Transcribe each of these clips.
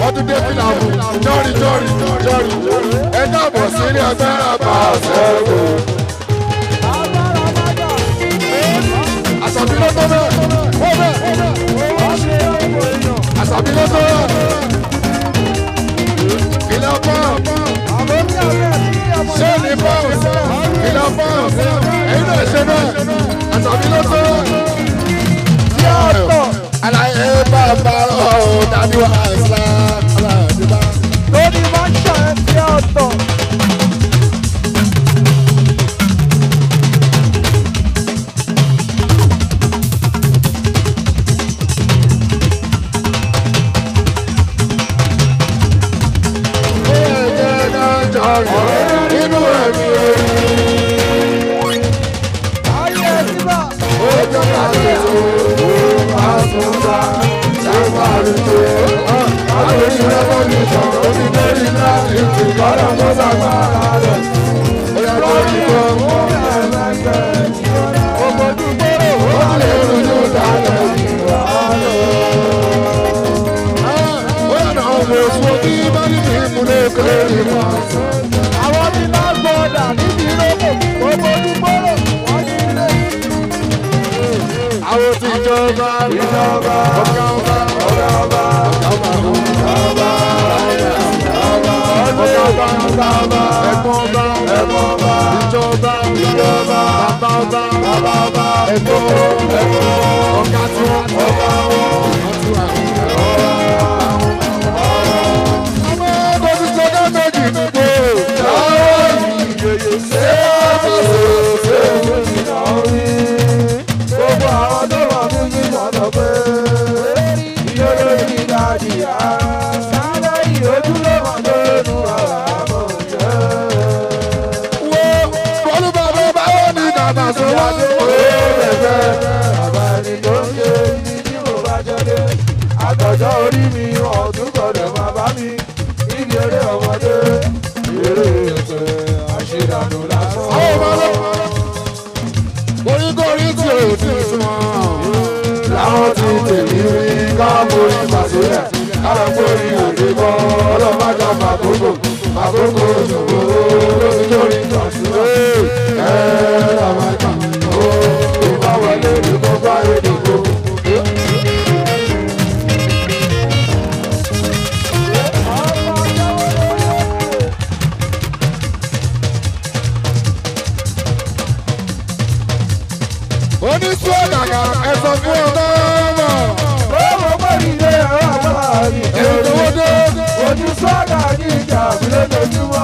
ọdún dé fìlà mú jọ́rì ẹ káàbọ̀ sí ilé agbára bá ṣẹ́gun. àṣàbí ló tó bẹ́ẹ̀ àṣàbí ló tó bẹ́ẹ̀ ìlà pọ́n ṣé ní pọ́n ìlà pọ́n ẹ̀yin náà ṣe bẹ́ẹ̀ àṣàbí ló tó bẹ́ẹ̀. Alaye bàbá ọ̀ dàbí wàhálà aládùúgbà. Lórí máa ń ṣàn ẹ́ sí ọ̀tọ̀. Inú ẹ̀mí Ayé ẹ̀sìn bá. ó jẹ́ káyé o. Àtúntà ṣàpàrùtò àlórí rẹ́fọ́lùsọ̀ onídẹ́rì láti fi kọ́dà tó sàgbára rẹ̀. Bóyá tó ní kọ́ ó lè rújú dálẹ̀ ìwà lọ. Bóyá náà mo sọ bí báyìí ní ìmúlẹ̀ kéré mọ́. Àwọn tí náà gbọ́dọ̀ níbi ìrókò gbogbo dúpọ́rọ̀ wọ́n ní ilé. Àwọn tí ìjọba ọ̀gá ọba ẹ̀gbọ́n ọba ìjọba bàbá ọba ẹ̀gbọ́n ọ̀gá tí wọ́n ọba wọn. Ọmọ ẹgbẹ́ ti sọ́dọ̀ méjì nígbò láwọn ìyẹyẹ ṣé ṣe Gbogbo àwọn tó wà fún mi lọ́dọ̀ pé iye lórí ìdájì á. Sáré ìrojú ló mọ̀ lónú ọ̀rọ̀ àmọ̀ jẹ́. Bọ́lú bàbá báwo ni bàbá sọ wá sí Bàbá ni tó ń ṣe ní tí mo bá jọdé. Àtọ̀jọ́ orí mi ọ̀tún gbọ́dọ̀ máa bá mi. Níbi eré ọmọdé, eré ẹ̀sẹ̀ àṣedànù lásán. Koríkorí tí o ti sùn láwọn ti tèmi rí káàmórí màsílẹ̀ káàrọ̀ mórí òde bọ́ ọlọ́mọdé màkókò ṣòro lórí lórí tọ̀síwẹ̀ làmàkà ó ìbá wọlé ní kó bá èdèkó. Oníṣẹ́ ọ̀dàgà ẹ̀sọ́ fún ọ̀dọ́ ọmọ. Owó pẹ̀lú ilé ẹ̀rọ àgbáyé. Èdèwọ́dé. Ojú sọ́dà ní ìjà àbúlé lójúmọ́.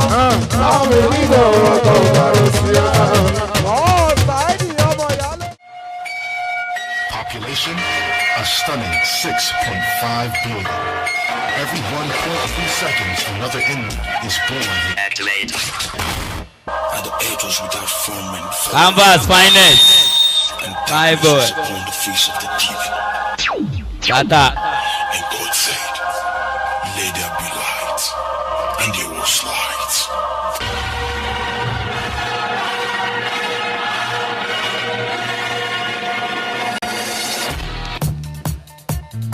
Àwọn ènìyàn ọ̀rọ̀ kan bá rò sí ara. Sáìdì ọmọ ìyálé. Population, a stunning 6.5 billion. Every 1.3 seconds, another inmate is born. Activate. At the ages without forming. Canvas finest. My boy. On the face of the deep. Tata. And God said, let there be light. And there was light.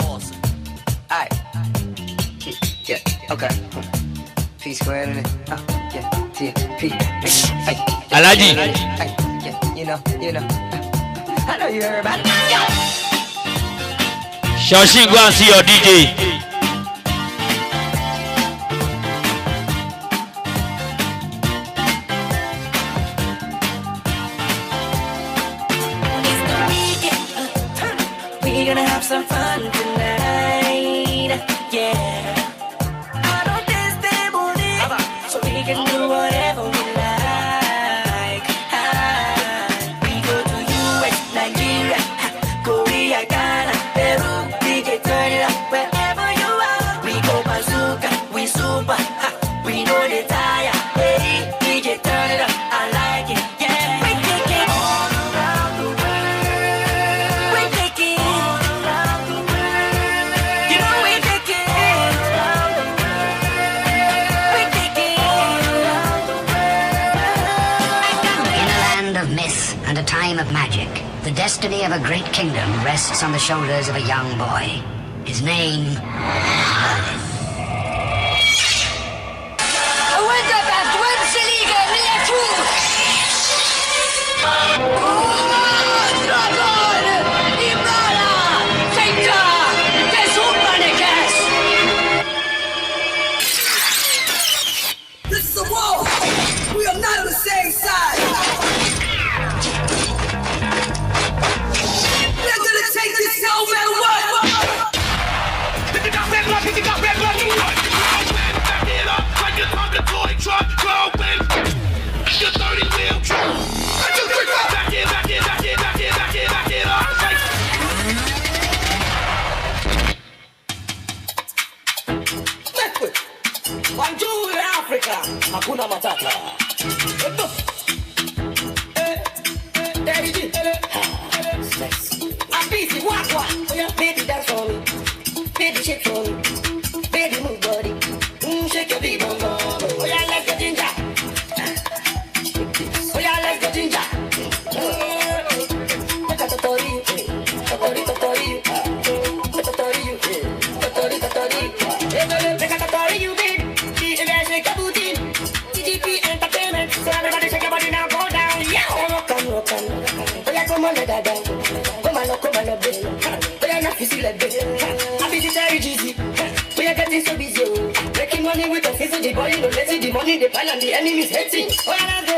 Awesome. Alright. Yeah, okay. P squared in it. Yeah, P. Hey, Alaji. Hey, yeah, you know. I know you heard about it. Shoshin, go and see your DJ. We're gonna have some fun tonight, yeah. I don't this so we can do whatever we like. We go to US, Nigeria, Korea, Ghana, Peru, DJ turn it up wherever you are. We go bazooka, we super, we know they tire. Hey, DJ turn it up, I like it, yeah. We take it all around the world. We take it all around the world. You know we take it all around the world. We take it all around the world. In a land of myth and a time of magic, the destiny of a great kingdom rests on the shoulders of a young boy. His name, Merlin. Bonjour Africa, Hakuna Matata. I'm busy, what? Baby, dance for me. Baby, shake for me. Baby, move body. Shake your big bum bum. Oh yeah, let's go ginger. Oh yeah, let's go ginger. Look at the tori, tori, tori, tori, tori. Look at the tori you did. Shake your booty. TGP Entertainment. So everybody shake your body now, go down. Yeah, rock on. Oh yeah, come on, let that down. Come on, baby. Oh yeah, now you see like this. I be very easy. We are getting so busy. Making money with the face of the body, no letting the money they pile and the enemies hating. Oh yeah, let's go.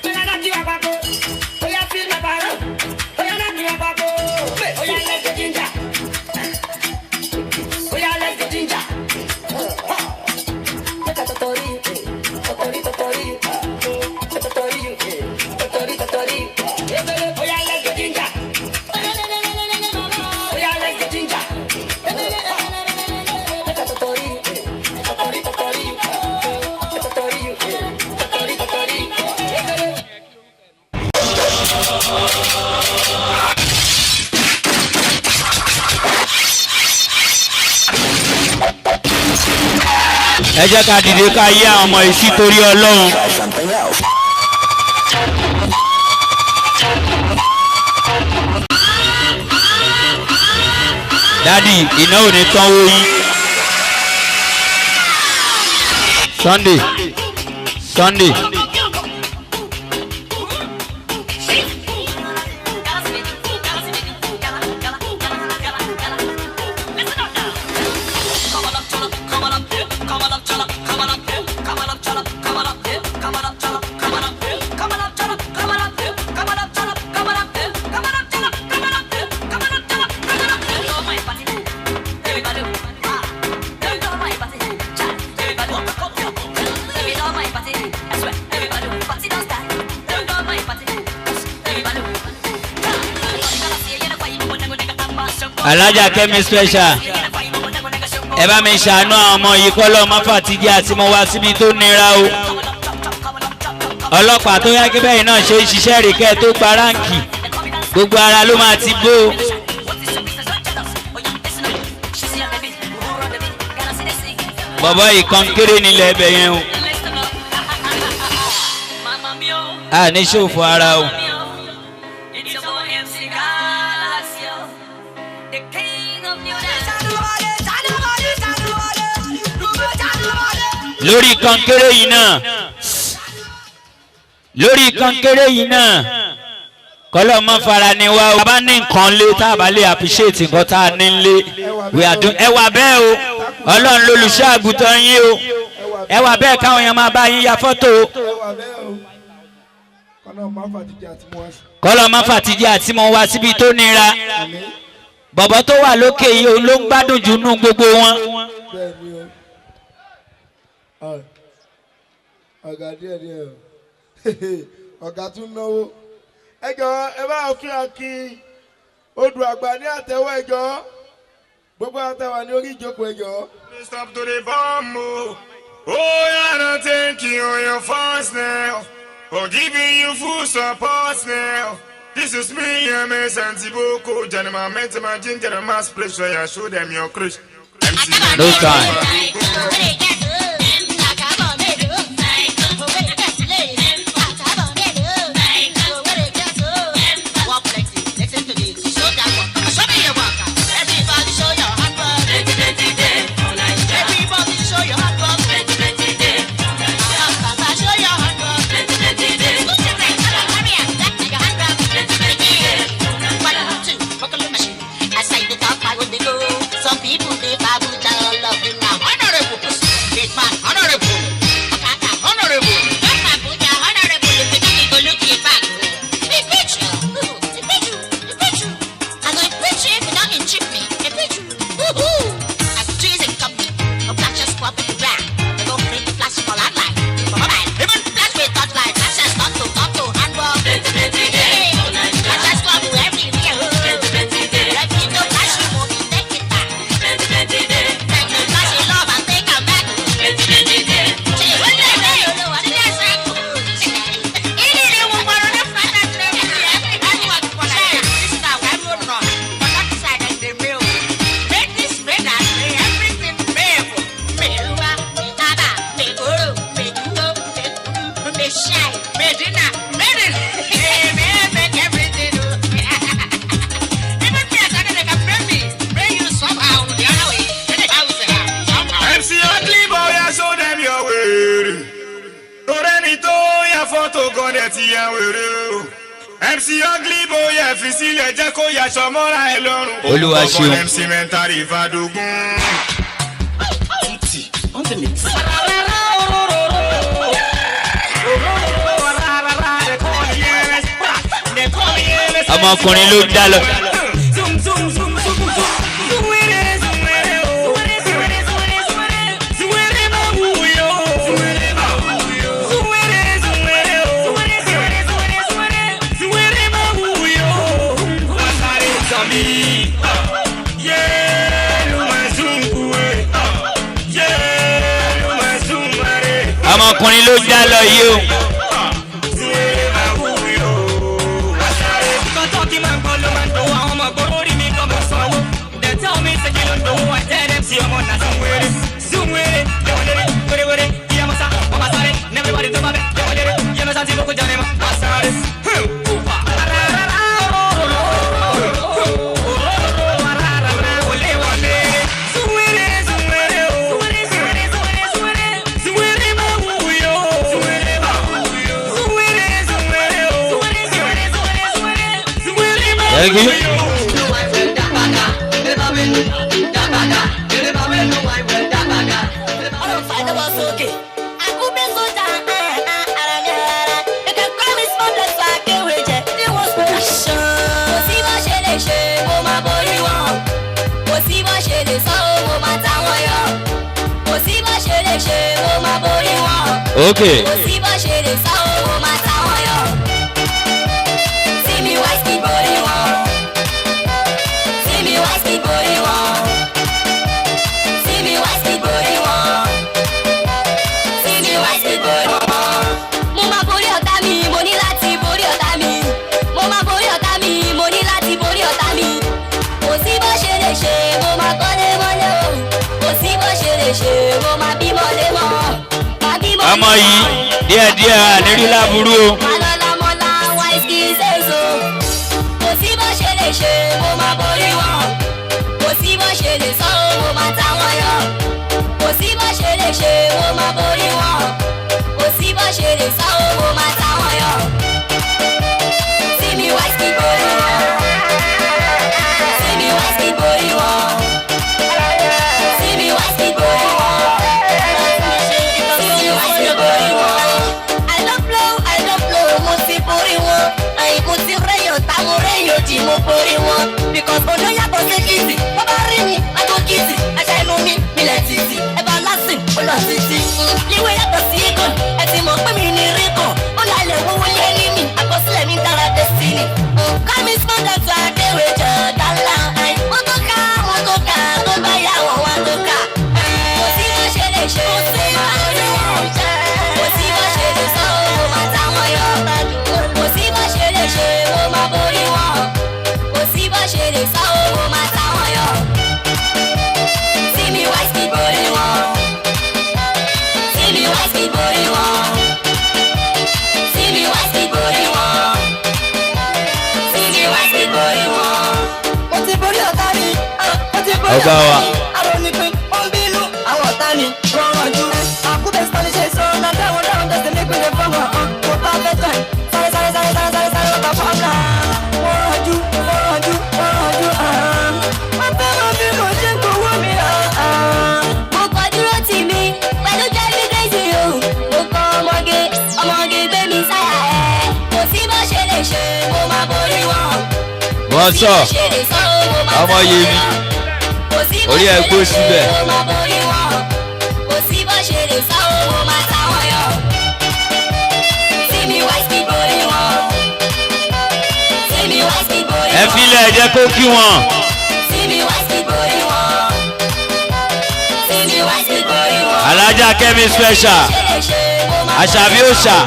Oh yeah, not give up, oh yeah, feel my power. Oh yeah, not give up, oh yeah, let's go ginger. Oh yeah, let's go ginger. Look at the tori, tori, tori, tori. Oh yeah, let's go ginger. Oh yeah, let's go ginger. Look at the tori, ẹ jẹ́ ká dìde ká yí àwọn ọmọ yìí sí torí Ọlọ́run. dádì iná ò ní tán wó yín. Sunday. Alájà Kẹ́mi special ẹ bá mi ṣàánú àwọn ọmọ yìí kọ́ lọ́ọ́ mọ́fà tí jẹ́ àti mo wá síbi tó nira o. Ọlọ́pàá tó yá kí bẹ́ẹ̀ náà ṣe ṣiṣẹ́ rìkẹ́ tó gba ráǹkì gbogbo ara ló máa ti bó. Bọ̀bọ̀ ìkan kéré nílẹ̀ ẹbẹ̀ yẹn o. A ní ṣòfò ara o. Lórí kankéré yìí náà kọ́lọ́ mọ́ fara ni wá o. Bàbá ní nǹkan lé tá a bá lè appreciate nǹkan tá a ní lé ẹ wà bẹ́ẹ̀ o. Ọlọ́run lolùṣọ́ àgùntàn yín o. Ẹ wà bẹ́ẹ̀ káwọn èèyàn máa bá yín ya fọ́tò o. Kọ́lọ́ má fàtijẹ́ àti mọ́ wá síbi tó nira. Bọ̀bọ̀ tó wà lókè yìí o ló ń gbádùn jù nú gbogbo wọn. Ọ̀gá díẹ̀ ọ̀gá tún náwó. Ẹ jọ̀ọ́ ẹ bá fún Akin odò àgbà ní àtẹ́wọ́ ẹ jọ̀ọ́. Gbogbo àtàwà ní orí ìjókòó ẹ jọ̀ọ́. Stop to the bomb. Oh, I don't thank you on your first now. For giving you full support now. This is me, MS Antiboko. Janima met my ginger and mass place where I show them your crush. No time. Some people they love you now. mọ́tò gan-an ti yẹ wèrè o. MC Ugly Boy ẹ̀ fi sílẹ̀ jẹ́ kó yàtọ̀ mọ́ra ẹ̀ lọ́rùn. Olúwa ṣeun. MC Mentari Fadogun. On the mix. ọmọkùnrin ló dá lọ. ọmọkùnrin ló dá lọ yìí o. Thank you. Okay. ọmọ yìí díẹ̀díẹ̀ àlérí láburú o. kò sí bó ṣe lè ṣe mo máa borí wọn kò sí bó ṣe lè sọ mo máa ta wọn yọ kò sí bó ṣe lè ṣe mo máa borí wọn kò sí bó ṣe lè sọ mo máa ta wọn yọ. sí mi wá sí borí wọn sí mi wá sí borí wọn sí mi wá sí borí wọn. Mo borí wọn because ojú yàtọ̀ sí kìsì wọ́n bá rí mi àgọ́ kìsì àṣà inú mi nílẹ̀ títì ẹ̀bá lásìn ó lọ títì. ìwé yàtọ̀ sí ikọ̀ ẹ ti mọ̀ pé mi ní rí kan ó lálẹ́ wọ́wọ́ lé ní mi àkọsílẹ̀ mi dára destiny. kámi sọ́dọ̀ tó àdéhùn jọ dálá wọ́n tó ká tó bá yà wọ́n wá tó ká. kò sí bó ṣe lè ṣe kò sí bó ṣe lè ṣe kò sí bó ṣe lè sọ ó máa táwọn yọ kò sí bó ṣe lè ṣe ó máa borí wọn. Sí bó ṣe lè sọ owó máa táwọn yọ. Sí mi wá sí borí wọn. Sí mi wá sí borí wọn. Sí mi wá sí borí wọn. Sí mi wá sí borí wọn. Mo ti borí ọ̀tá mi. Mo ti borí ọ̀tá mi. Àrò ní pín, ó ń bínú. Àwọn ọ̀tá mi rọrùn jù. Àkúbẹ̀ sọ́ni ṣe sọ ọ́nà dáwọn dáwọn tẹ̀sí ní pínlẹ̀ fọ́nmọ̀. Mo bá fẹ́ tán. Sáré lọ́ba fọ́nmà. Wọ́n rọ̀jú. Mo kọ dúró tì mí pẹ̀lú jẹ́bí gẹ̀ẹ́sì o. Mo kọ ọmọge gbé mi sáyà ẹ̀. Kò sí bó ṣe lè ṣe mo máa borí wọn. wọ́n sọ ọmọ yìí mi orí ẹ̀ gbó síbẹ̀. Kò sí bó ṣe lè sọ mo máa táwọn yọ. Sí mi wá sí borí wọn. Sí mi wá sí borí wọn. ẹ filẹ̀ ẹ jẹ́ kó kí wọn. alájà kẹ́mi special àṣàbí òòṣà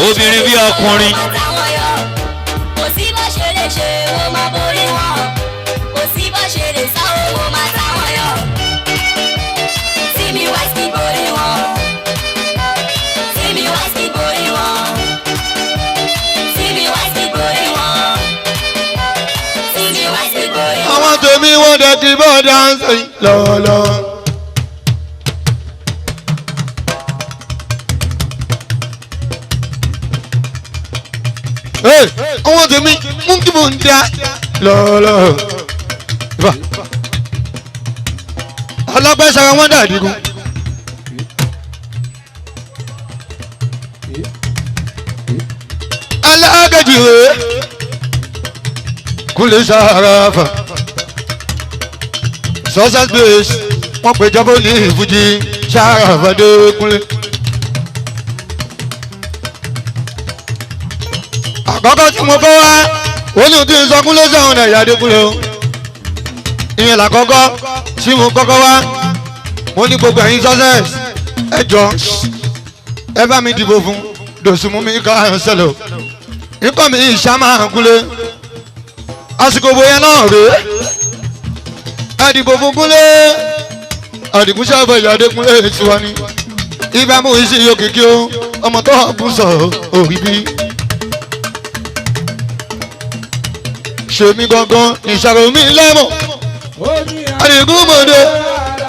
obìnrin bí ọkùnrin. kò sí bó ṣe lè ṣe mo máa borí wọn kò sí bó ṣe lè sọ mo máa táwọn yọ. sí mi wá sí borí wọn sí mi wá sí borí wọn sí mi wá sí borí wọn sí mi wá sí borí wọn. àwọn tèmi wọ́n dẹ̀ kí bọ́ọ̀dà ń sìn lọ́wọ́lọ́wọ́. ọwọ́ tèmi mú kí mo ń dá lọ́lọ́ ìbá ọlọ́pẹ́ sara wọ́n dà dígun. alágẹ̀jì rèé kúnlẹ̀ sàràfà success base wọ́n pè jọ́bọ̀ ní ìfújì sàràfà dé kúnlẹ̀. àkọ́kọ́ tí mo kọ́ wá olú tí ń sọ kúnlẹ̀ sẹ́wọ̀n náà ìyá Adékúnlé o ìyẹn làkọ́kọ́ tí mo kọ́kọ́ wá mo ní gbogbo ẹ̀yin success ẹ jọ ẹ bá mi dìbò fún Dòsùnmú ká ṣẹlẹ̀ o ikọ̀ mi ìṣàmà Kúnlé àsìkò bóyá náà rèé àdìbò fún Kúnlé àdìgún sábà ìyá Adékúnlé tiwa ni ibà mú ìṣe òkìkí o ọmọ tó kù sọ òrí bí. ṣèmi gangan ìṣàrò mi lẹ́mọ̀ àdìgún mọ̀dé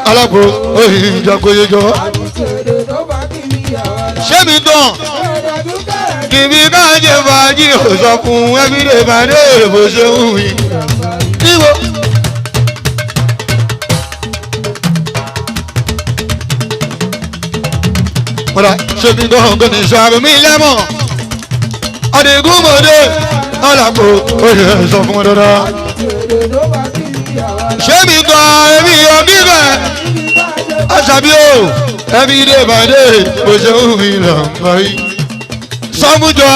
alápò òyìn ìjàgbéjọ. ṣémi gan kìbí káàjẹ fàájì òsọkùn ẹbílẹ̀ ìbàdé èbò ṣe ń wí. níbo mọ̀dà ṣémi gangan ní ìṣàrò mi lẹ́mọ̀ àdìgún mọ̀dé alápò òyìn ìṣọkùn dandan. ṣémi gan ẹbí ọgígẹ̀ àṣàbí o ẹbílẹ̀ ìbàdé èbò ṣe ń wí lọ́nà yìí. sọmújọ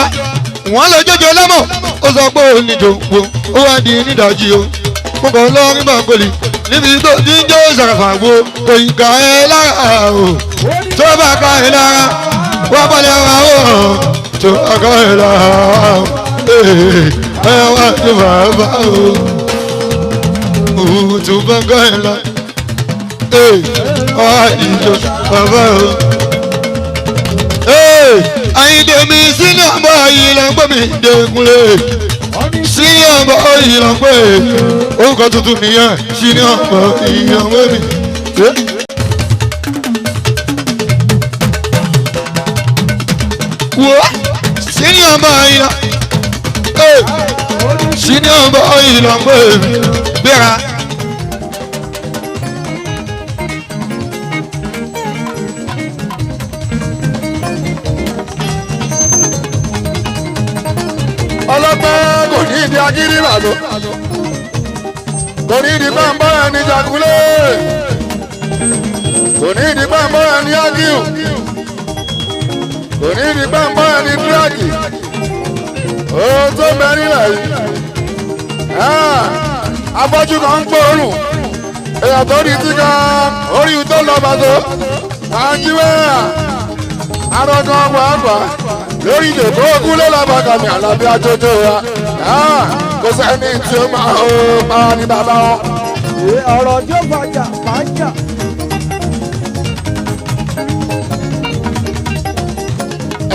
wọn lọ jẹjọ lẹmọ ó sọ pé ó níjọ wo ó wá di nídàájí o mo kàn lọ rí bàgbélé níbi tó ti ń jẹ́ òṣàràfà wo kò ì kà ẹ́ lára o tó bá kà ẹ́ lára wá balẹ̀ ara o tó bá kà ẹ́ lára ẹ wá tó bàbá o tó bá kà ẹ́ lára wá ìjọ bàbá o. Àyìndé mi sínú àbọ̀ yìí lọ gbọ́ mi Dékúnlé sínú àbọ̀ yìí lọ gbé orúkọ tuntun nìyẹn sínú àbọ̀ yìí lọ gbé mi. Wo sínú àbọ̀ yìí lọ sínú àbọ̀ yìí lọ gbé mi gbéra. ọlọ́pẹ́ kò ní ìdí agídí bàtó kò ní ìdí pàǹbọ́ra ní Jàkúnlé kò ní ìdí pàǹbọ́ra ní ágíù kò ní ìdí pàǹbọ́ra ní tíráàkì ohun tó bẹ nílẹ̀ yìí afọ́jú kan ń gbóòórùn èèyàn tó rí tí kan orí tó lọ bàtó àjíwẹ́rà arọ́gán pàápàá lórí ìdèkó Kúnlé lábàkàmì Àlàbí àjọjọ wa kò sẹ́ni tí ó máa ń pa ní bàbá wọn. ọ̀rọ̀ tí ó fàjà fàjà.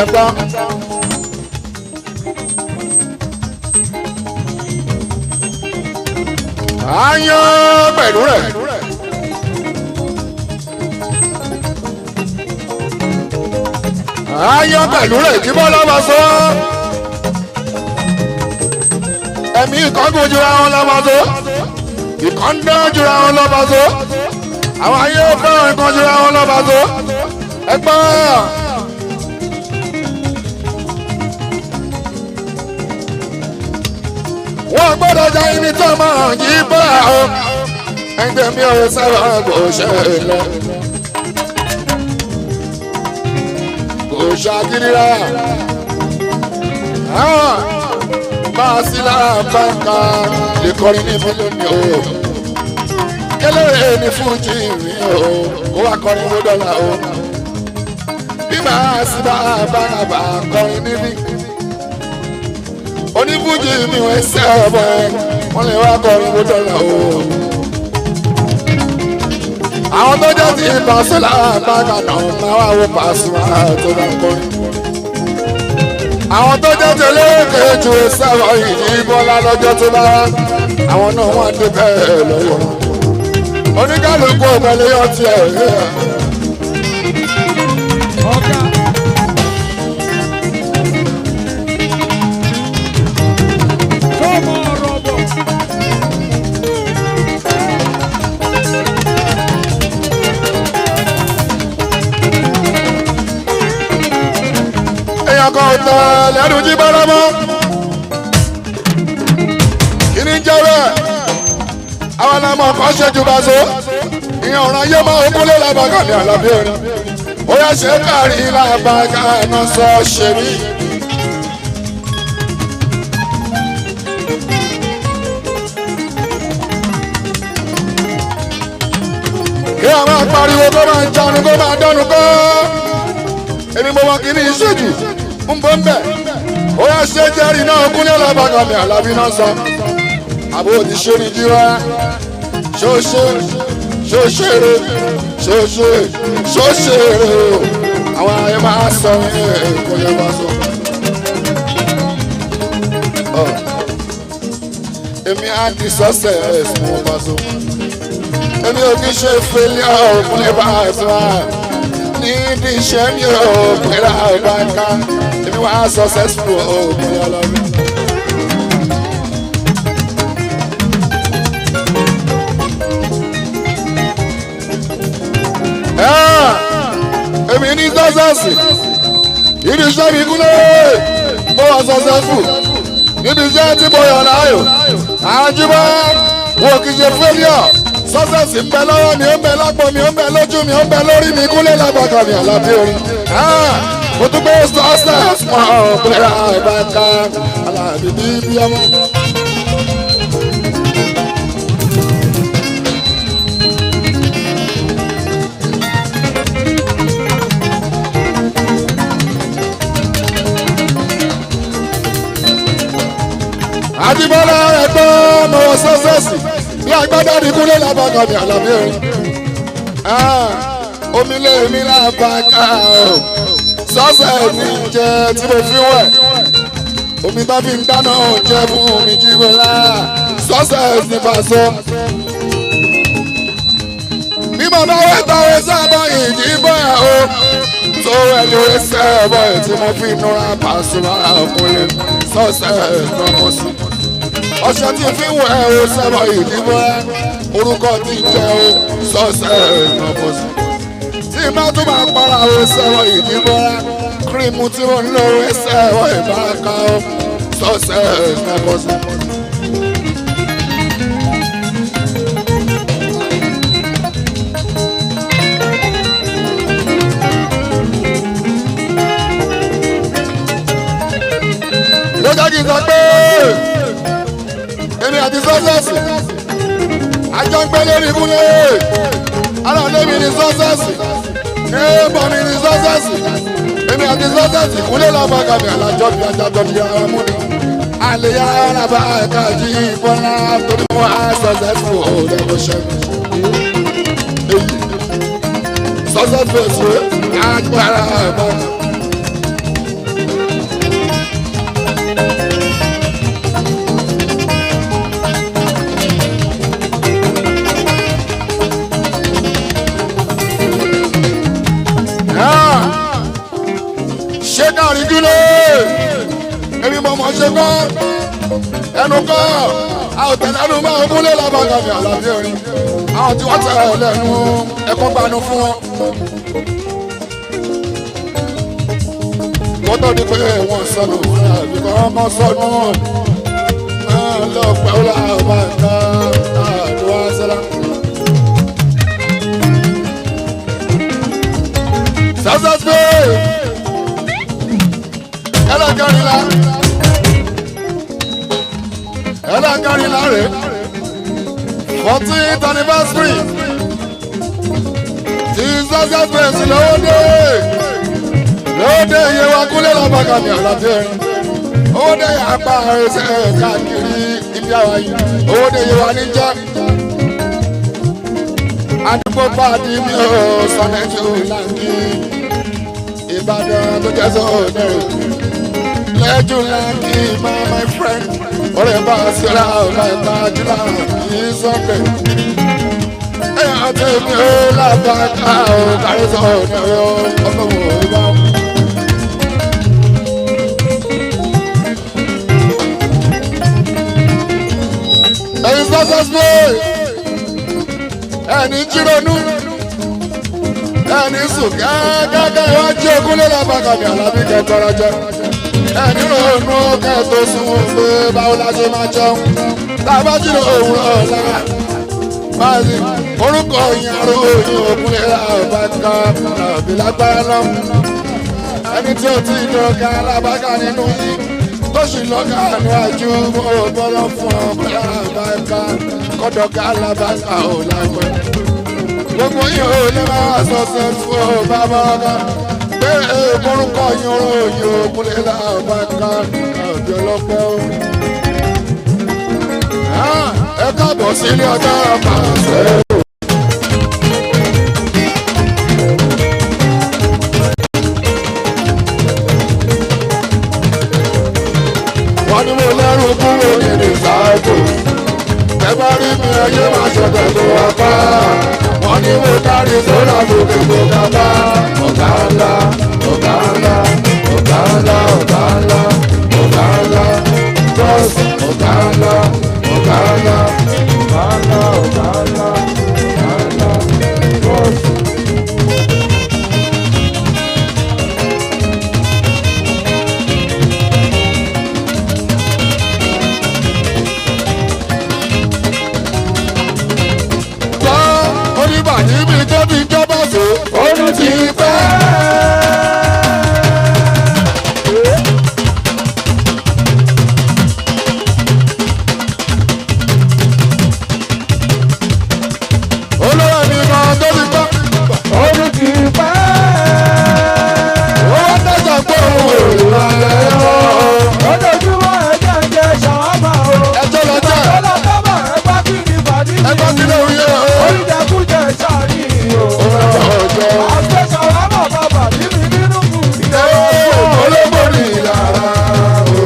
ẹ̀gbọ́n àyàn pẹ̀lú rẹ̀. Ayọ̀ pẹ̀lú rẹ̀ kí bọ́lá bá sọ. Ẹ̀mí ìkọ́gùn jura wọn lọ́ba tó. Ìkọ́ńdá jura wọn lọ́ba tó. Àwọn ayé fẹ́ràn nǹkan jura wọn lọ́ba tó. Ẹgbẹ́ wọ́n gbọ́dọ̀ jẹ́ ibi tó máa yí bá o. Ẹgbẹ́ mi ò sábà kò ṣe é lọ. Òṣàgìrìrà máa sí láàbàkà lè kọrin ní fún lónìí o kẹlẹ́rẹ́ ní fújì mi o kó wá kọrin ló dọ́là o bí máa sí láàbàkà kọrin níbí onífújì mi ò ẹsẹ̀ ọ̀bọ̀ ẹ̀ wọ́n lè wá kọrin ló dọ́là o. Àwọn tó jẹ́ ti Pasuma àgbàgà náà máa wá wo Pasuma tó bá ń kọrin. Àwọn tó jẹ́ ti olóòkè ju sábà yìí Bọ́lá lọ́jọ́ tó bá wá. Àwọn náà wọ́n dé bẹ́ẹ̀ lọ́wọ́. Oníkálukú ọ̀pẹ̀lẹ̀ yọ tiẹ̀ rẹ̀. èèyàn kan ò tẹ lẹ́nu jí bọ́lá mọ́. kí ni jẹ́ bẹ́ẹ̀ àwọn ọlọ́mọ kan ṣe jù bá so ìyẹn ọ̀ràn yé máa ń kúlé lábàgà ní àlàbí orin ó yẹ ṣe kárí lábàgà náà sọ ṣe mí. kí wọ́n máa pariwo kó máa jánu kó máa dánu kọ́ èmi mo wọ́n kì í ní ìṣèjù ń bọ́ ń bẹ̀ ó yẹ ṣe jẹ́rìí náà kúlé lábàgà ní àlàbí náà sọ àbò ti ṣe ní jíwá ṣóṣèré àwọn ayé máa sọ kó yẹ bá sọ. èmi á di success mo bá so èmi ò kí ṣe failure òkúlẹ̀ bá sọ níbi iṣẹ́ mi ò pẹ̀lú àbáká èmi wá successful òkúlẹ̀ ọlọ́run. èmi ní sọ́sẹ́sì ibi iṣẹ́ mi kúlẹ̀ mo wà successful níbi iṣẹ́ tí mo yàn láàyò àjùbọ́ wo kì í ṣe failure sọ́sẹ́sì ń bẹ lọ́wọ́ mi ó ń bẹ lápò mi ó ń bẹ lójú mi ó ń bẹ lórí mi kúlẹ̀ lágbàkà mi àlàbí orin mo tún gbé sọ́sẹ́sì mọ́ ọ̀pẹ̀lẹ̀ àìbáká àlàbí bíbí ọmọ. àdìbọ́lá ẹ̀gbọ́n mọ̀wọ́ sọ́sẹ́sì bí agbádá ní kúlẹ̀ lábàkà mi àlàbí orin omi lé mi lábàkà sọ́sẹ́sì jẹ tí mo fi wẹ̀ omi bá fi ń dáná jẹ fún mi jíwọ́lá sọ́sẹ́sì bá sọ. bí mo bá wẹ́ tọ́wé sábà ìdìbò ẹ̀ o tó ẹni wẹ́ sẹ́ẹ̀bọ̀ ẹ̀ tí mo fi núra Pasuma ọkùnrin sọ́sẹ́sì lọ́mọ sí. ọṣẹ tí fi ń wẹ̀ o sẹ́wọ̀n ìdìbò ẹ orúkọ tí ń jẹ́ o sọ́sẹ̀ ìnàbọ̀sì. tí má tún máa para o sẹ́wọ̀n ìdìbò ẹ kírímù tí mo ń lò o sẹ́wọ̀n ìbáraka o sọ́sẹ̀ ìnàbọ̀sì. lọ́jọ́ kì í sọ pé èmi àti sọ́sẹ́sì àjọ ń gbé lórí ìkúlẹ̀ ara lèmi ní sọ́sẹ́sì ẹ̀ẹ́bọ̀ mi ní sọ́sẹ́sì èmi àti sọ́sẹ́sì ìkúlẹ̀ lọ́mọkà mi àlájọ́ bí ajájọ́ bí ara mú ni àlèyá ara bá ẹ̀ka jí ìbọnlá torí wọn á sọ́sẹ́sì òde kò ṣe mí sọ́sẹ́sì èso àgbára ẹ̀bọ̀n. ṣé káàrí dúró èmi mọ̀ mọ̀ ṣe kọ́ ẹnu kọ́ àwọn tẹ̀lẹ́nu máa ń múlẹ̀ lábàgà mi àlàbí orin àwọn tí wọ́n tẹ̀ lẹ́nu ẹ̀kọ́ gbanú fún wọn. wọ́n tó di pé wọ́n sọnù àbí kọ́ sọnù lọ́pẹ́ ó láwọn bá ń ká àdúrà sẹ́lá. sọ́sọ́sọ́ ẹlẹ́kẹrìnlá rẹ̀ 14th anniversary ti sọ́sọ́sọ́ èsì lówódé iye wa kúlẹ̀ lọ́bàkà mi àlàdé ẹ̀rín owódé apá ẹsẹ̀ káàkiri ibi àwa yìí owódé iye wa ní jẹ́ àdúgbò pàdé mi ò sọ̀nẹ́jù láǹkì Ìbàdàn tó jẹ́ sọ̀nẹ́rù lẹ́jù láǹkì my friend ọ̀rẹ́ bá a síra ọ̀la ẹ̀ka jùlọ yìí sọ̀kẹ̀ ẹ̀yà tèmi ò lábàkà ò kárí sọ̀nẹ́rù ọlọ́wọ́ ìbá. ẹ̀yin sọ́sọ́sọ́ ẹni jírònú ẹni sùn kẹ́kẹ́kẹ́ iwájú ogúnlé lábàkàmì àlábí kẹ́kọ̀rọ̀ jẹ ẹni ronú kẹ́tọ́ sún pé báwo la ṣe máa jẹun tábà jìnnà òwúrọ̀ lára báyìí orúkọ ìyàrá òyìn ògúnlé lábàkà àbí lágbára náà ẹni tí ó ti dọ̀ka lábàkà nínú yìí tó sì lọ́ka níwájú bọ́lọ́ fún ọkọ̀ lábàkà kọ́dọ̀ka lábàkà ò lágbẹ́ gbogbo yìí ò lè máa sọ̀sẹ̀ fún ọ bàbá ọ̀gá pé orúkọ ìyàrá òyìn ògúnlé lábàkà àbí ọlọ́pẹ́ o. Ẹ káàbọ̀ sílé ọjọ́ àpàṣẹ. Wọ́n ní mo lẹ́rù kúrò nínú ìsáàbò. Ẹ bá rí mi ẹyẹ máa ṣọ̀tẹ̀ tó wá pa. Wọ́n ní mo kárí sódà lókè tó ga bá. Ọ̀gá ńlá, ọ̀gá ńlá, ọ̀gá ńlá, ọ̀gá ńlá, ọ̀gá ńlá, bọ́ọ̀sì, ọ̀gá ńlá, ọ̀gá ńlá, ọ̀gá ńlá, ọ̀gá ńlá, ọ̀gá ńlá, bọ́ọ̀sì. Níbi tó ti jọba so, ọdún ti pẹ́. Olówó mi kan tó ti gbọ́, ọdún ti pẹ́. Owó tẹ̀sán pé òun ò lè wá lẹ́yọ̀. Ojoojúmọ́ ẹ̀jẹ̀ ń jẹ ṣàwámà o. Ẹjọ́ lọ jẹ́. Ẹjọ́ lọ dábàá ẹgbẹ́ kí ni bàdí mi. Ẹgbẹ́ kí ló ń yẹ o. Oníjàkújẹ ṣáàrí o. Àgbẹ̀sọ̀ rábà bàbà níbi nínú kù. Olóbó ni ìlara o.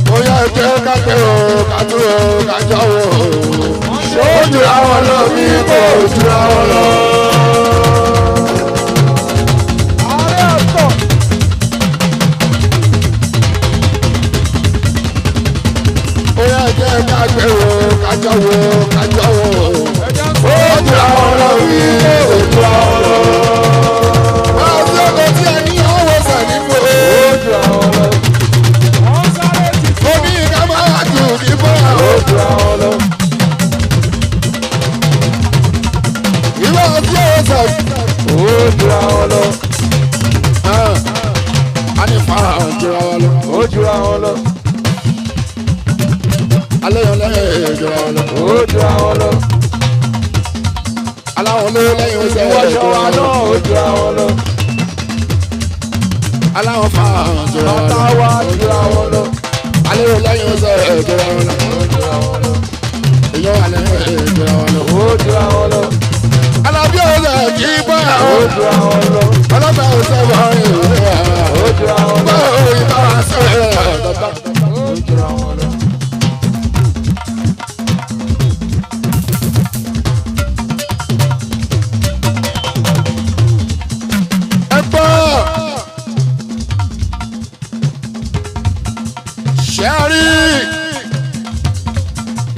Bóyá ẹgbẹ́ kápẹ́ o, kájú o, kájọ́ o. Ṣé ó ju àwọn lọ bí kò ju àwọn lọ? Ààrẹ ọ̀tọ̀. Bóyá ẹgbẹ́ kápẹ́ o, kájọ́ o, kájọ́ o. Ó ju àwọn lọ bí kò ju àwọn lọ. Wọ́n á sí ọkọ̀ tí a ní ọwọ́ sàn nínú o. Ó ju àwọn lọ. Ó ní ká máa jù ní bọ́lá. Ó ju àwọn lọ. Ìwé ọtí ọwọ́ sàn. Ó ju àwọn lọ. A ní fara ju àwọn lọ. Ó ju àwọn lọ. Alẹ́ yọ lẹ́yìn ju àwọn lọ. Ó ju àwọn lọ. Aláwọ̀ ló lẹ́yìn oṣù ẹ̀jọ̀ ju àwọn lọ. Ó ju àwọn lọ. Aláwọ̀ fara ju àwọn lọ. Àtàwà ju àwọn lọ. Alẹ́ yọ lẹ́yìn oṣù ẹ̀jọ̀ ju àwọn lọ. Ó ju àwọn lọ. Èyàn wà lẹ́yìn ju àwọn lọ. Ó ju àwọn lọ. Alábí ọ̀sẹ̀ kì í bá àwọn. Ó ju àwọn lọ. Ọlọ́pàá ọ̀sẹ̀ bọ̀ ìwé àwọn. Ó ju àwọn lọ. Báwo ìbá wa sọ̀rọ̀ ọ̀dọ́ta. Ó ju àwọn lọ. Ẹ gbọ́. Ṣẹ́rí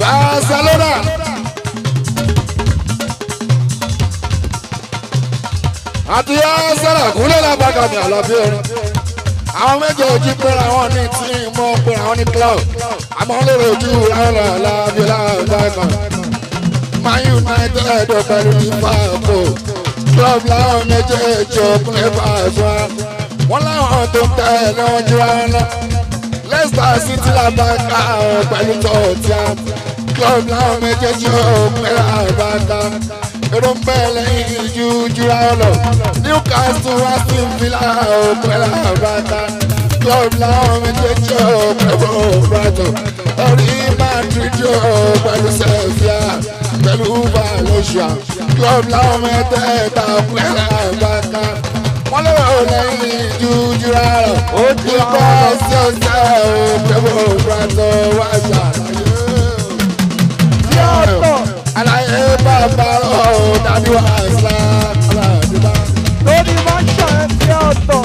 Barcelona. Àti Arsenal kúlẹ̀ lábàgàmì àlàbí orin. Àwọn méjèèjì pera wọn ní tí mo pera wọn ní club. Àmọ́ lórí ojú rárá lábí lábàgàn. Man United pẹ̀lú Liverpool. Club láwọn méjèèjì ọkùnrin Barca. Wọ́n láwọn tó ń tẹ̀ lọ́wọ́ jura wọn lọ. Leicester City lábàgà pẹ̀lú Tottenham. Club láwọn méjèèjì ọkùnrin Barca. Èrò ń bẹ̀ lẹ́yìn jújúra ọlọ. Newcastle Aston Villa pẹ̀lú Barca. Club láwọn méjèèjì pẹ̀lú Brighton. Orí Madrid pẹ̀lú Sevilla pẹ̀lú Valencia. Club láwọn mẹ́tẹ̀ẹ̀ta pẹ̀lú Barca. Wọ́n lérò lẹ́yìn jújúra ọlọ. Ó ti bá ṣọ́ṣẹ́ pẹ̀lú Brighton wájà láyé. Àlàyé bàbá ọ̀ dàbí wàhálà aládùúgbà. Lórí máa ń ṣàyẹ̀ sí ọ̀tọ̀.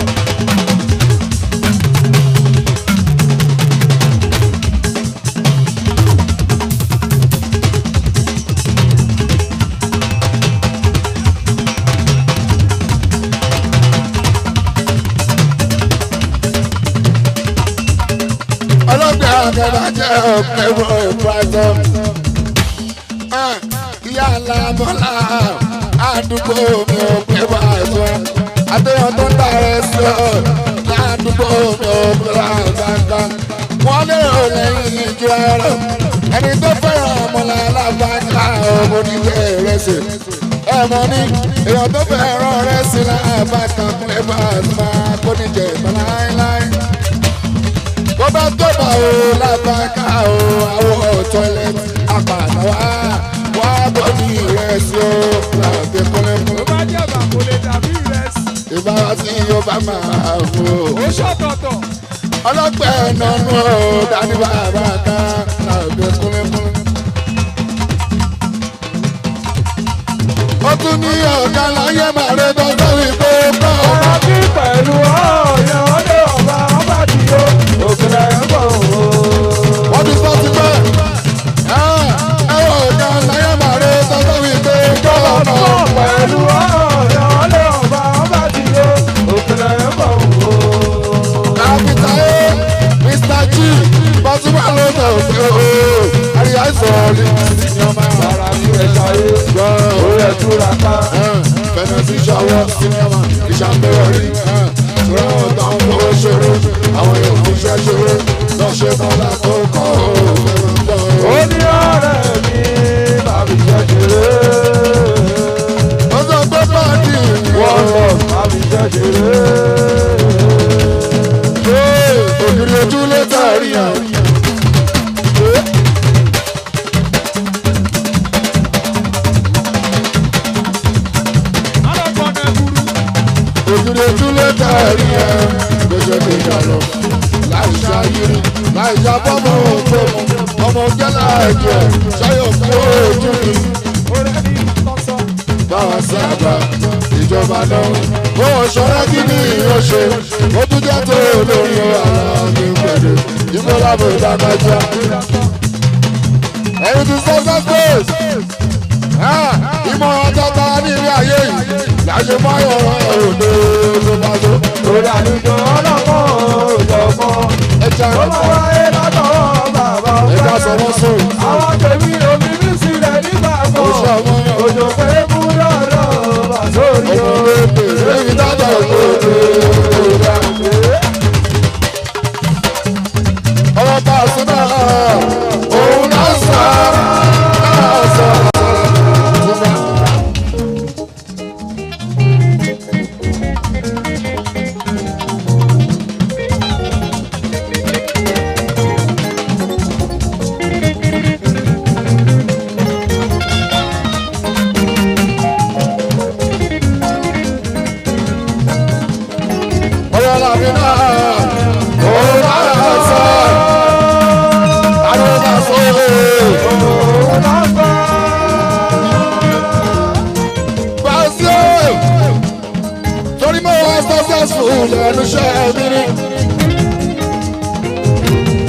akẹ́bàjẹ́ ọ̀pẹ̀wọ̀ ìbátan. Ìyá alámọ́lá àdúgbò mi ọ̀pẹ̀wọ̀ àìsàn. Adéyàn tó ń darẹ̀ sí ọ ládùúgbò mi ọ̀pẹ̀wọ̀ àìsàn. Wọ́n lérò lẹ́yìn ìjọ ẹ̀rọ. Ẹni tó fẹ́ràn ọmọlá alábàáká ọmọ onílé ìrẹsì. Ẹ̀mọ́ ní èèyàn tó fẹ́ràn rẹ̀ sí lábàáká kúnlẹ̀ máa kó níjẹ̀ ìbọn láéláé. Bó bá tó bá o lábàáká o àwọ̀ tọ́lẹ̀tì apàdà wá bọ́ ní ìrẹsì o láti kúnlẹ̀ fún. Tó bá jẹ́ bà kò lè dàbí ìrẹsì. Ìbára tí yóò bá máa fò. Ó ṣọ̀tọ̀tọ̀. Ọlọ́pẹ́ nánú o dání bàbá ká láti kúnlẹ̀ fún. Ó tún ní ọ̀gá láyé màrè tó sórí pé bọ́. Ọ̀rọ̀ kí pẹ̀lú ọ̀yàn ọdẹ ọba tí ó òkèlè ń bọ̀ o. Wọ́n ti sọ ti pẹ́. Ẹ̀wọ̀n ọ̀gá láyé màrè tó sórí pé bọ́. Ọ̀rọ̀ pẹ̀lú ọ̀yàn ọdẹ ọba tí ó òkèlè ń bọ̀ o. Àbíta ẹ̀ Mr. G Pasuma ló sọ pé o. Àríyá ìsọ̀rọ̀ ni ọmọ Ara mi rẹ̀ ṣayé, ó yẹ túra ká. fẹnẹsì ṣàwọ sinimá ìṣàpẹrẹrí tura ọtá ń bọ ṣeré àwọn yóò fi ṣe ṣeré lọṣẹ mọlá tó kọ Ó ní ọ̀rẹ́ mi bàbí jẹ́ ṣeré. ó sọ pé pàdé Wọ́n lọ bàbí jẹ́ ṣeré. ògiri ojú ló tàrí àwọn. Ògiri ojú ló tàrí ẹ̀ gbèsè kéjà lọ láì ṣayírí láì ṣàbọ̀mọ̀ òṣèlú ọmọ jẹ́lá ẹ̀jẹ̀ ṣayọ̀ kú ojú mi. Báwa sábà ìjọba náà ó ṣọ́ra kí ni ìyọ̀ṣe ó tún jẹ́ tó lórí àlàáfíà ìpẹ̀lẹ̀ ìmọ̀lábò ìdákájá. Ẹ̀yin ti success space ìmọ̀ ọ̀tọ̀ọ̀tọ̀ ní ilé ayé yìí láṣẹ máyọ̀ òde tó bá tó. Lórí àlùjọ ọlọ́mọ òjọ̀mọ́. Ẹja Ó máa wáyé látọ̀ bàbá ẹja ọ̀fẹ́. sọ̀rọ̀ sùn. Àwọn tèmi omi ní sílẹ̀ nígbà kan. Ó ṣe ọmọ yẹn. Òjò pé mú lọ́rọ̀ bà sórí o. Ọmọ bèbè lẹ́yìn dájọ́ òde òde. Ọmọ bá a sún náà òun náà sọ náà sọ.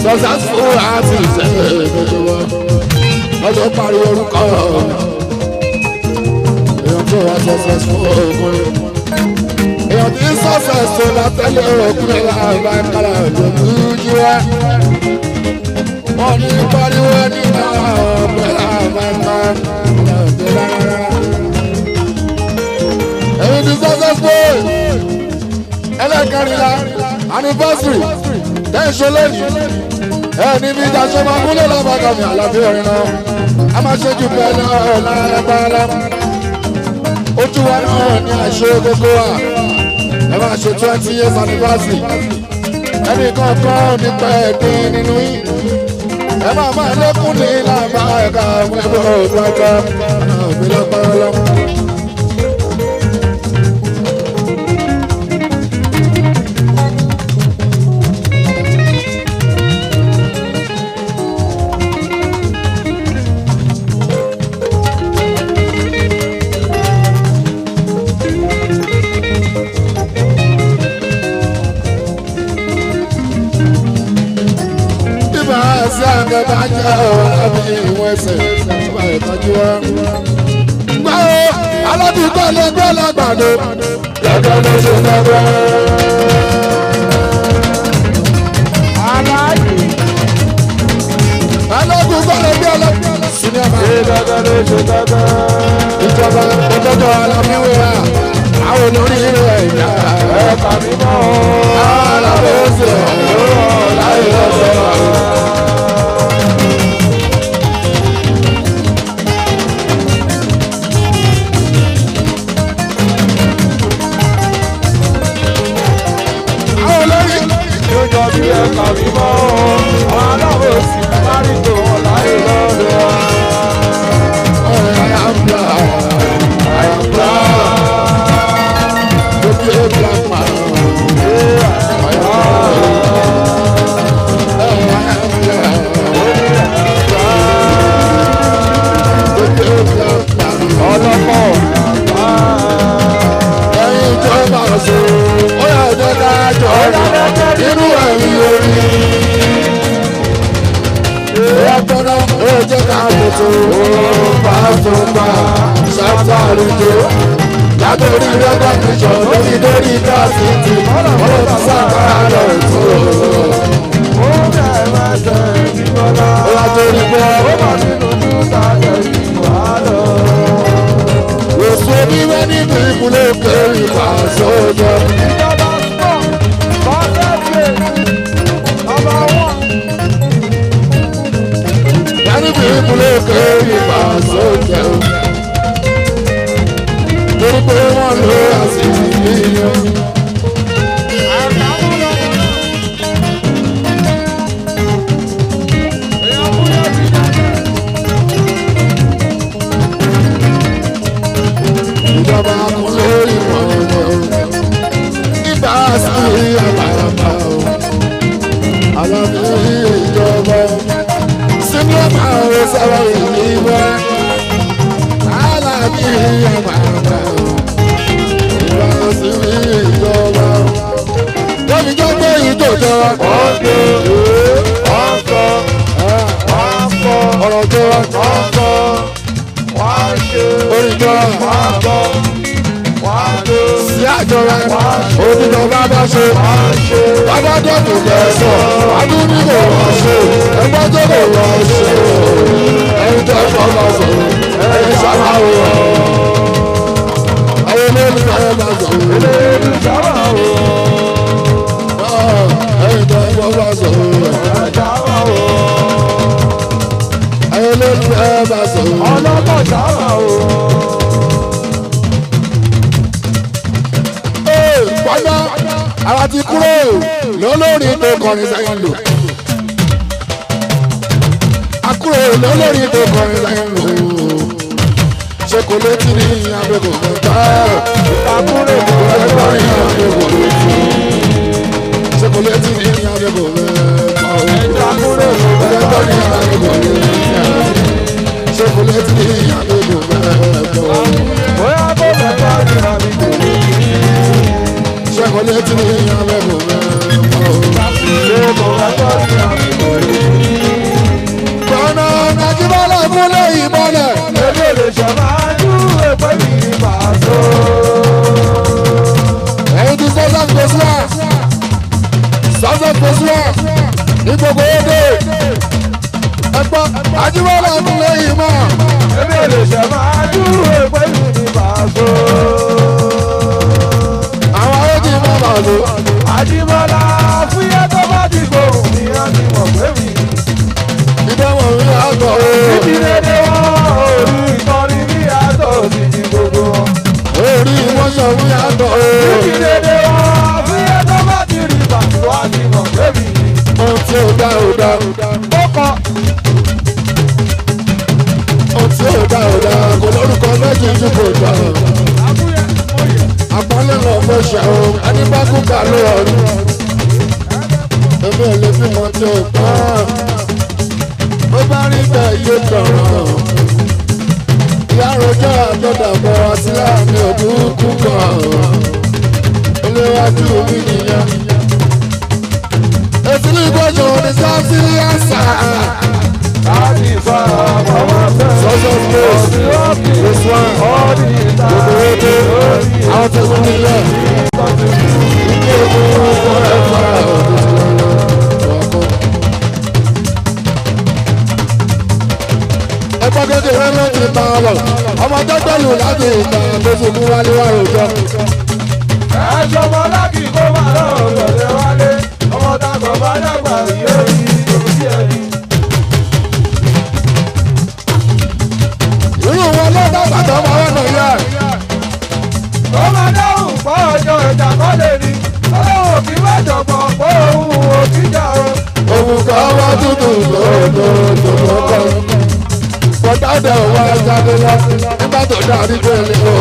Successful àti ìṣẹ̀lẹ̀ lójúmọ́ ọjọ́ parí orúkọ èèyàn tó wá successful ọkùnrin èèyàn tí successful látẹ̀lé ọkùnrin láàbá kára lójú wá wọ́n ní pariwo nínú ọ̀pẹ láàbá kára lójú rárá. Èyí tí successful ẹlẹ́kẹrìnlá anniversary tẹ́ǹṣọ́ lónìí ẹni bí ìdájọ́ máa múlẹ̀ lábàgàmì àlàbí ọ̀rin náà a máa ṣe jù bẹ́ẹ̀ náà lálábàálá ojú wa náà ní àṣẹ gbogbo wa ẹ máa ṣe 20 years anniversary ẹnì kankan nípa ẹ̀dín nínú yìí ẹ máa lékún ní làbá ẹ̀ka wíwọ́ òdúrà náà bí lọ́pọ̀lọ́. sí àgbẹ̀ bá jẹ́ ọ̀rọ̀ àbí ìwọ̀n ẹsẹ̀ tó bá yẹ tọ́jú wa. Gbọ́ aládùúgbò lè gbé lágbàdo gẹ́gẹ́ ló ṣe lọ́gbẹ́. Aláàjì yàrá. ṣe gẹ́gẹ́ ló ṣe gẹ́gẹ́. Ìjọba ìtọ́jọ́ alábíwé wa, àwọn olórí rẹ̀ yá. Ẹ̀ka mímọ́ Alábẹ́sẹ̀ ọ̀rọ̀ láyé lọ́sọ̀. Àwọn olórí yóò jọ bí ẹ̀ka mímọ́ àwọn aláwọ̀ òsì lárí tó wọn láyé lọ́dọ̀. Ọlọ́pọ̀ ẹ̀yin tó bá ṣe ó yà jẹ́ ká jọ nínú ẹ̀yìn orí. Ìyá tọ́lá ó jẹ́ ká tètè bá tó bá ṣàtàrí tó. Látòrí rẹ́gbà níjọ lórí lórí káàsìtì ọlọ́pàá sábà lọ tó. ó bẹ̀rẹ̀ mẹ́sẹ̀ ìbọ̀lá. Ó yà torí pé ó bá nínú dúdà tẹ̀sí wàhálà. èso wíwẹ́ nínú ìkúlẹ̀ kẹrin pàṣẹ ọjọ́. Ìjọba sport bọ́sẹ̀sì ọba wọn. Nínú ìkúlẹ̀ kẹrin pàṣẹ ọjọ́. Torí pé wọ́n lo àṣìṣe yíyan. Ìjọba kún lórí wọn. Ibà sí àbàbà o. Àlàbí ìjọba. Sínú ọmọ àwọn sábà yìí wá. Àlàbí àbàbà o. Ibà sí ìjọba. Lọ́mi jẹ́ pé ìjọba. Ọ̀dọ̀ ọ̀kọ̀ Ọ̀rọ̀ tó wá. ọ̀kọ̀ wá ṣe Oríjọ́ wá bọ̀ wá lò sí àjọra. Oníjọba bá ṣe. wá ṣe. Bàbá dọ́kù kẹsàn, adúlú kò wọ́n ṣe, ẹgbẹ́ tó kò wọ́n ṣe, ẹni tó fọwọ́ sọ̀rọ̀, ẹni sábà wọ̀. Àwọn olóòlù ẹ̀ bá sọ̀rọ̀, Eléyìí sábà wò ẹni tó fọwọ́ sọ̀rọ̀, ó sábà wò àwọn olóòlù ẹ̀ bá sọ̀rọ̀. ọlọ́pàá sábà wò. Pọ́nà àwa ti kúrò lólórí tó kọrin sẹ́yìn lò. A kúrò lólórí tó kọrin sẹ́yìn lò. Ṣé kò létí ní abẹ́kò mẹ́ta? Ìtàkùrẹ̀ kò Ẹgbẹ́ ní abẹ́kò létí. Ṣé kò létí ní abẹ́kò mẹ́ta? ìtàkùrẹ̀ kò Ẹgbẹ́ ní abẹ́kò létí. Ṣé kò létí ní abẹ́kò mẹ́ta? bóyá kó bẹ̀rẹ̀ ní àmì kò ní. Ṣé kò létí ní abẹ́kò mẹ́ta? Ṣé kò bẹ̀rẹ̀ ní àmì kò ní. Gbọ̀nà Nàìjíríà múlẹ̀ ìmọ̀lẹ̀. Èmi ò lè ṣàmájú ẹgbẹ́ mi ní pàṣọ. Ẹ̀yin ti sọ́sọ́ gbèsè sọ́sọ́ gbèsè ní gbogbo èdè. Ẹ̀gbọ́n Nàìjíríà múlẹ̀ ìmọ̀. Èmi ò lè ṣàmájú ẹgbẹ́ mi ní pàṣọ. Àwọn ayé ti mọ̀ bàlú. Àdìmọ́lá fúyẹ́ tó bá ti gbòòrùn ní àmì mọ̀ pé mi. Ìdánwò mi àgọ̀ o. Títí dédé wọn orí ìtọ́ni ní àtọ̀ sí ti gbogbo wọn. Orí wọn sọ mi àgọ̀ o. Títí dédé wọn fúyẹ́ tó bá ti rí bàtú àti mọ̀ pé mi. Ohun tí ó dá ó dá. Ó kọ Ohun tí ó dá ó dá. Kò lórúkọ méjì ju kò dá. Àpọ́nlé lọ fẹ́ ṣàwọn ẹni bá kú kà ló ọ̀run. Èmi ò lè bímọ tí ó tán. Ó bá rí bẹ́ẹ̀ yóò tọ̀rọ̀. Ìyá rojọ́ àtọ́dàbọ̀ sílẹ̀ ní òdúkú kan. Olúwájú mi nìyẹn. Èsì ní ìgbọ́jọ́ ní sáfìlì àṣà. láti fa àwọn fẹ́. Sọ́sọ́ space. This one. Ọdí ìta Gbogbo èdè. Àwọn tó tún nílẹ̀. Ìgbé ogun ọkọ̀ ẹ̀fọ́ ọ̀dọ̀ ti lọ́lọ́. Ọkọ̀. Ẹgbọ́dé kékeré ló ti bá a lọ ọmọ tó gbẹlú láti ìgbà tó fi kú wálé wá rojọ́. ẹ̀ṣọ́ ọmọ lákì kó má lọ gbọ̀dẹ̀ wálé ọmọ dàgbọ̀ bá dàgbà yóò rí òbí ẹni. irú wọn ló dàgbà tó máa wọ́n nà yá. ó máa dáhùn pọ̀ ọjọ́ ìjà kọ́ lè rí ọlọ́run kí mẹ́jọ pọ̀ pé òun ò kíjà o. òun kan wá tútù lọ́kọ̀ kọ́tàdé wá jáde lọ nígbà tó dárí délé o.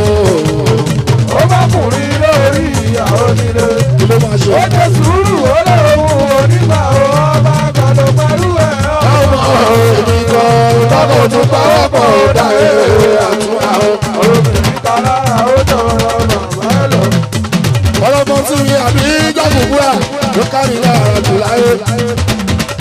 ó bá kùnrin lórí ìyàwó nílé. ilé máa ṣe. ó jẹ sùúrù ó lóun onígbà o ọba àgbàdo pẹ̀lú ẹ̀ ọmọ èmi kan tọ́kọ̀ tún pàwọ́pọ̀ dá èrè àtúnwá o. obìnrin kan lára ó tọrọ màmá ẹ lọ. ọlọ́mọ tí mi àbí jágùnkúrà ló kárí lára jù láyé.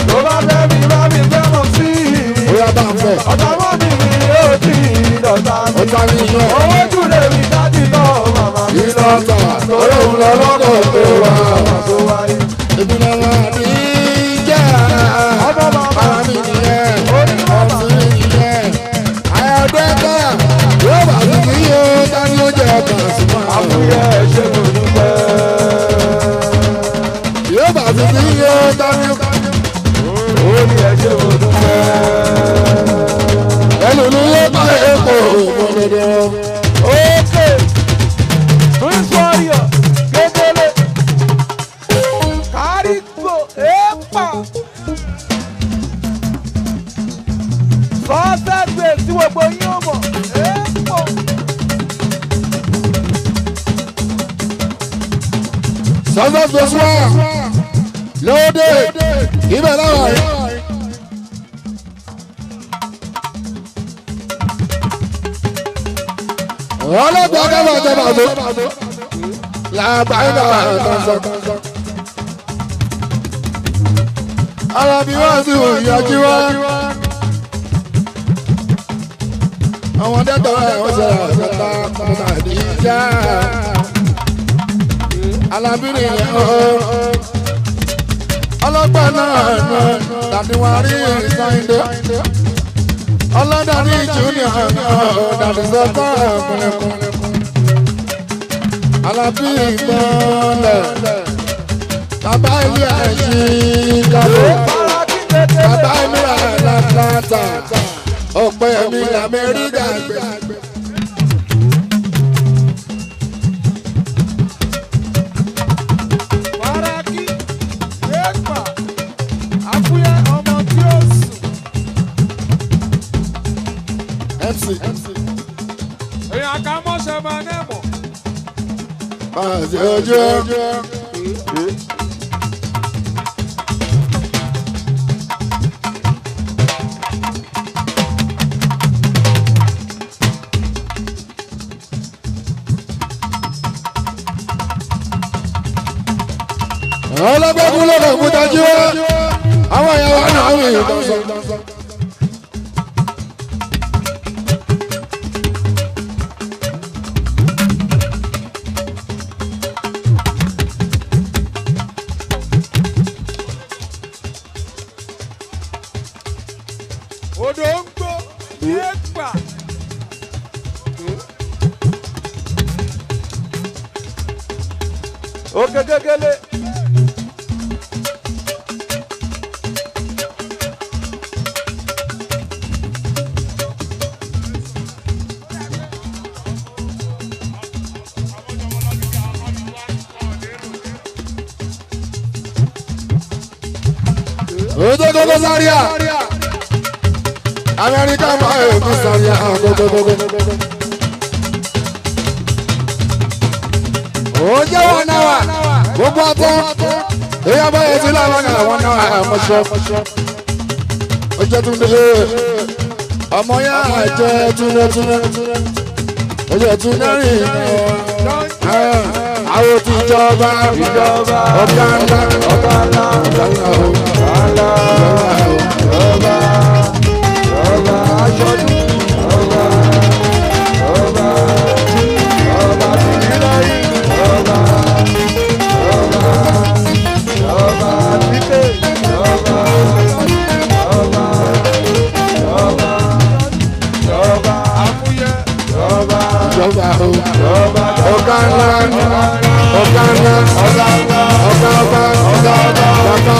tó bá fẹ́ mi bá mi fẹ́ mọ̀ sí i. bóyá bá ń fẹ́. ọ̀tá mọ́ mi ni yóò di ìdọ̀tà mi. ọ̀tá mi yan. owó jù lè mi dájú tán màmá mi lọ. ìdọ̀tà lórí òun lọ lọ́kọ̀ tó wà. tó wáyé. èmi náà wà ní jẹ́ ọmọ màmá ara mi nìyẹn. onímọ̀ ọ̀sìn mi nìyẹn. àyàdẹ́gbà yóò bá mi kí yóò dání ó jẹ́ ọkàn sí máa. àfúyẹ́ ṣe mo dúpẹ́. yóò bá mi kí yóò dání ó kàn sí máa. ó ní ẹ ṣe mo dúpẹ́. ẹnu ló yẹ bá epo òmòdodo. ókè prince warrior kékeré kárígbò éèpà sọ́sẹ́gbè tí gbogbo yín ò mọ̀ éèpò. sọ́sọ́ fèsùwà lóde ibẹ̀ láwà yìí. ọlọ́gbà kẹfà jẹba tó làbàyí náà tọ̀sọ̀. alábí wá sí ìyájí wá. àwọn dẹ́tọ̀ ẹ̀ wọ́n ṣe àgbẹ̀ta kọ́ta ìdíjà. alábìrì yẹn ọlọ́gbà náà dàdí wá rí sáyidé. ọlọ́dàdí junior dàdí sọ́tọ̀ kúnlẹ̀kún. alábí ìgbọ́nlẹ̀ bàbá ilé ẹ̀ṣin kábọ̀ bàbá ilé àlàkàtà ọ̀pẹ mi lamẹ́ríkà gbé. Wàràkì éèpà àfúyẹ́ ọmọ tí ó sùn. MC èèyàn ká mọ́ṣẹ́ máa ń ẹ̀mọ́. máa ṣe ojú. ọlọ́gbẹ́kú lọ́kọ̀ fún tajú àwọn ìyàwó náà ń rìn ìtọ́sọ́. odò ń gbó éèpà. òkè kékeré. ojú gbogbo sáríà amẹ́ríkà máa ń fi sáríà gbogbogbò. ojú wọn náà wà gbogbo ọtọ èyí abáyé sí láwọn náà wọn náà mọṣọ. ojú tún dé ọmọ yá jẹ túnẹ́túnẹ́ ojú tún rìn àwọn tí ìjọba ọ̀gá ńlá ọ̀gá ńlá ọ̀gá ńlá ọba ọba aṣọ́jú ọba ọba ọba tìrìlọ́yìn ọba ọba ọba títẹ̀ ọba ọba ọba ọba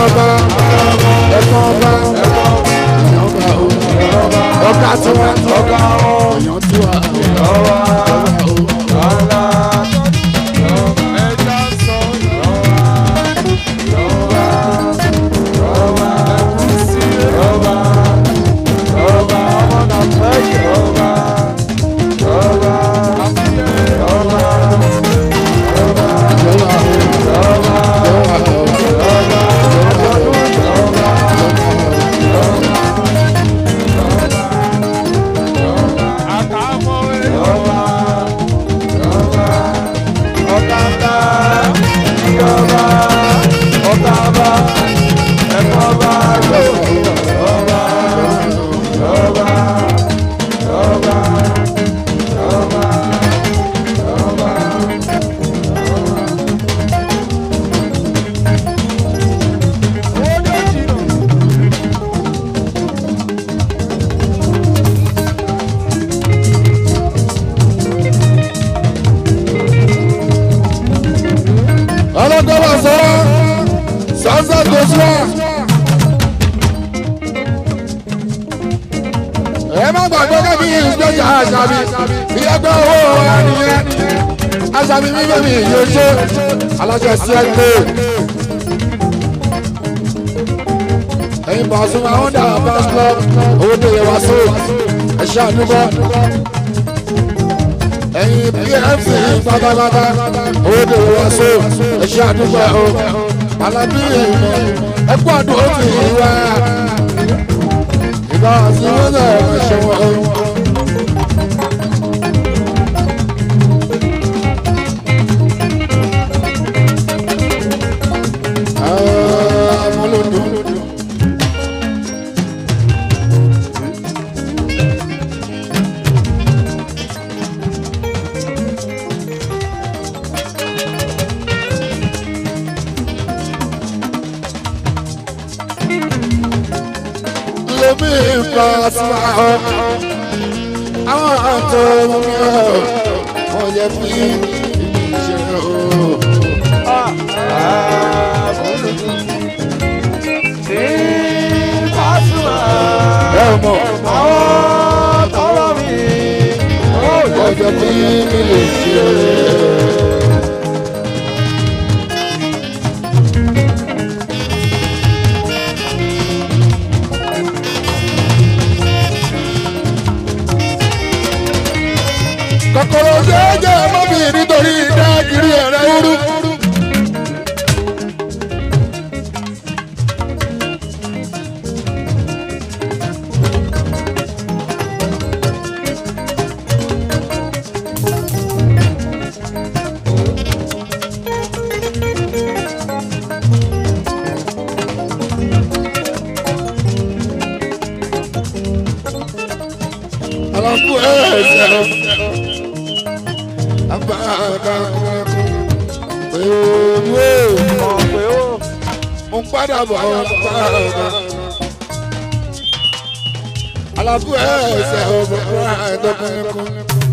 ọba ẹ̀kọ́ ọba èèyàn ọba o ọ̀gá tiwa ọ̀gá èèyàn tiwa ọba Asabi mi bẹ́ẹ̀ mi yóò ṣe aláṣẹ sí ẹgbẹ́. Ẹyin Pasuma Honda Fans Club owó tó yẹ wá sí ẹ̀ṣẹ́ àdúgbò. Ẹyin PFC pátápátá owó tó yẹ wá sí ẹ̀ṣẹ́ àdúgbò. Alábí ẹ̀kọ́ àdúgbò ti wá. Ìbá àti wọ́n ẹ̀ṣẹ̀ wọn. Àwọn àtọ̀ mi wọ́n yẹ fi ìṣe ooo. Ẹ mọ̀ àwọn tọrọ mi wọ́n yẹ fi ìṣe. Kòkòrò jẹ́jẹ́ mọ́bì nítorí dákìrí ẹ̀rẹ́ wúrú. Alákùú ẹ̀ẹ́sẹ̀ mo padà bọ̀ alábú ẹ̀ẹ́sẹ̀ ọ̀bọ̀ ẹ̀ẹ́dọ́gbọ̀n.